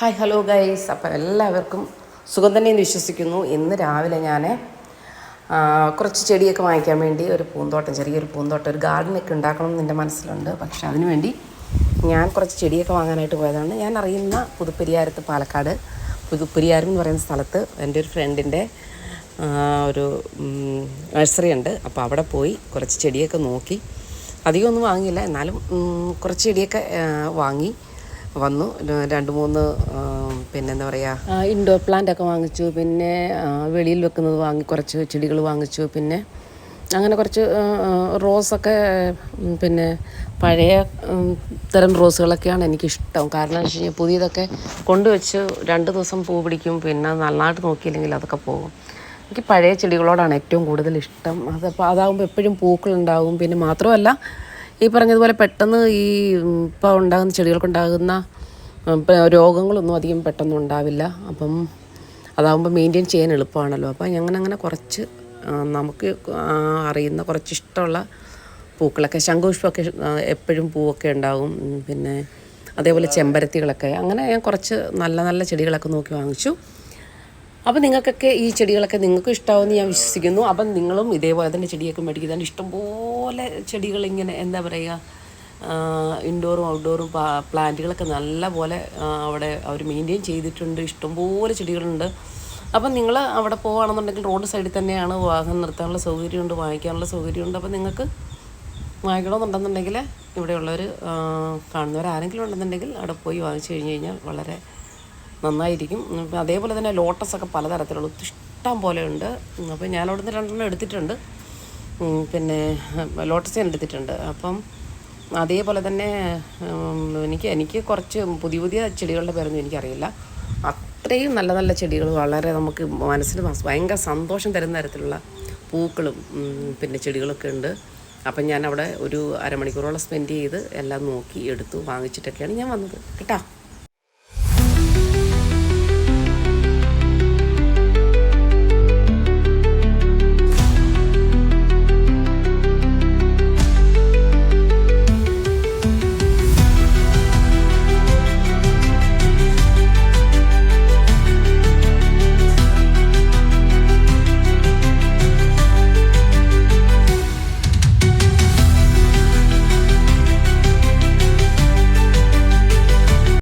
Hi hello guys. അപ്പോൾ എല്ലാവർക്കും സുഖം തന്നെയെന്ന് വിശ്വസിക്കുന്നു. ഇന്ന് രാവിലെ ഞാൻ കുറച്ച് ചെടിയൊക്കെ വാങ്ങിക്കാൻ വേണ്ടി ഒരു പൂന്തോട്ടം, ചെറിയൊരു പൂന്തോട്ടം, ഒരു ഗാർഡനൊക്കെ ഉണ്ടാക്കണം എന്ന് എൻ്റെ മനസ്സിലുണ്ട്. പക്ഷേ അതിനുവേണ്ടി ഞാൻ കുറച്ച് ചെടിയൊക്കെ വാങ്ങാനായിട്ട് പോയതാണ്. ഞാൻ അറിയുന്ന പുതുപ്പരിയാരത്ത്, പാലക്കാട് പുതുപ്പരിയാരം എന്ന് പറയുന്ന സ്ഥലത്ത് എൻ്റെ ഒരു ഫ്രണ്ടിൻ്റെ ഒരു നഴ്സറി ഉണ്ട്. അപ്പോൾ അവിടെ പോയി കുറച്ച് ചെടിയൊക്കെ നോക്കി. അധികമൊന്നും വാങ്ങിയില്ല, എന്നാലും കുറച്ച് ചെടിയൊക്കെ വാങ്ങി വന്നു. 2-3 പിന്നെ എന്താ പറയുക, ഇൻഡോർ പ്ലാന്റ് ഒക്കെ വാങ്ങിച്ചു. പിന്നെ വെളിയിൽ വെക്കുന്നത് കുറച്ച് ചെടികൾ വാങ്ങിച്ചു. പിന്നെ അങ്ങനെ കുറച്ച് റോസൊക്കെ, പിന്നെ പഴയ തരം റോസുകളൊക്കെയാണ് എനിക്കിഷ്ടം. കാരണം എന്ന് വെച്ച് കഴിഞ്ഞാൽ പുതിയതൊക്കെ കൊണ്ടുവച്ച് 2 ദിവസം പൂ പിടിക്കും, പിന്നെ നന്നായിട്ട് നോക്കിയില്ലെങ്കിൽ അതൊക്കെ പോകും. എനിക്ക് പഴയ ചെടികളോടാണ് ഏറ്റവും കൂടുതൽ ഇഷ്ടം. അതാകുമ്പോൾ എപ്പോഴും പൂക്കളുണ്ടാകും. പിന്നെ മാത്രമല്ല, ഈ പറഞ്ഞതുപോലെ പെട്ടെന്ന് ഇപ്പോൾ ഉണ്ടാകുന്ന ചെടികൾക്കുണ്ടാകുന്ന രോഗങ്ങളൊന്നും അധികം പെട്ടെന്ന് ഉണ്ടാവില്ല. അപ്പം അതാകുമ്പോൾ മെയിൻറ്റെയിൻ ചെയ്യാൻ എളുപ്പമാണല്ലോ. അപ്പം അങ്ങനെ കുറച്ച് നമുക്ക് അറിയുന്ന കുറച്ച് ഇഷ്ടമുള്ള പൂക്കളൊക്കെ, ശംഖുപുഷ്പമൊക്കെ എപ്പോഴും പൂവൊക്കെ ഉണ്ടാകും. പിന്നെ അതേപോലെ ചെമ്പരത്തികളൊക്കെ, അങ്ങനെ ഞാൻ കുറച്ച് നല്ല നല്ല ചെടികളൊക്കെ നോക്കി വാങ്ങിച്ചു. അപ്പം നിങ്ങൾക്കൊക്കെ ഈ ചെടികളൊക്കെ നിങ്ങൾക്ക് ഇഷ്ടമാവുമെന്ന് ഞാൻ വിശ്വസിക്കുന്നു. അപ്പം നിങ്ങളും ഇതേപോലെ തന്നെ ചെടിയൊക്കെ മേടിക്കുന്നതാണ്. ഇഷ്ടംപോലെ ചെടികളിങ്ങനെ എന്താ പറയുക, ഇൻഡോറും ഔട്ട്ഡോറും പ്ലാന്റുകളൊക്കെ നല്ല പോലെ അവിടെ അവർ മെയിൻറ്റെയിൻ ചെയ്തിട്ടുണ്ട്. ഇഷ്ടംപോലെ ചെടികളുണ്ട്. അപ്പം നിങ്ങൾ അവിടെ പോവുകയാണെന്നുണ്ടെങ്കിൽ റോഡ് സൈഡിൽ തന്നെയാണ്, വാഹനം നിർത്താനുള്ള സൗകര്യമുണ്ട്, വാങ്ങിക്കാനുള്ള സൗകര്യമുണ്ട്. അപ്പം നിങ്ങൾക്ക് വാങ്ങിക്കണമെന്നുണ്ടെന്നുണ്ടെങ്കിൽ ഇവിടെയുള്ളവർ കാണുന്നവരാരെങ്കിലും ഉണ്ടെന്നുണ്ടെങ്കിൽ അവിടെ പോയി വാങ്ങിച്ചു കഴിഞ്ഞാൽ വളരെ നന്നായിരിക്കും. അതേപോലെ തന്നെ ലോട്ടസൊക്കെ പലതരത്തിലുള്ള ഇഷ്ടം പോലെ ഉണ്ട്. അപ്പോൾ ഞാൻ അവിടെ നിന്ന് 2 എടുത്തിട്ടുണ്ട്. പിന്നെ ലോട്ടസ് ഞാൻ എടുത്തിട്ടുണ്ട്. അപ്പം അതേപോലെ തന്നെ എനിക്ക് കുറച്ച് പുതിയ ചെടികളുടെ പേരൊന്നും എനിക്കറിയില്ല. അത്രയും നല്ല നല്ല ചെടികൾ, വളരെ നമുക്ക് മനസ്സിന് ഭയങ്കര സന്തോഷം തരുന്ന തരത്തിലുള്ള പൂക്കളും പിന്നെ ചെടികളൊക്കെ ഉണ്ട്. അപ്പം ഞാൻ അവിടെ ഒരു അരമണിക്കൂറോളം സ്പെൻഡ് ചെയ്ത് എല്ലാം നോക്കി എടുത്തു, വാങ്ങിച്ചിട്ടൊക്കെയാണ് ഞാൻ വന്നത് കേട്ടോ.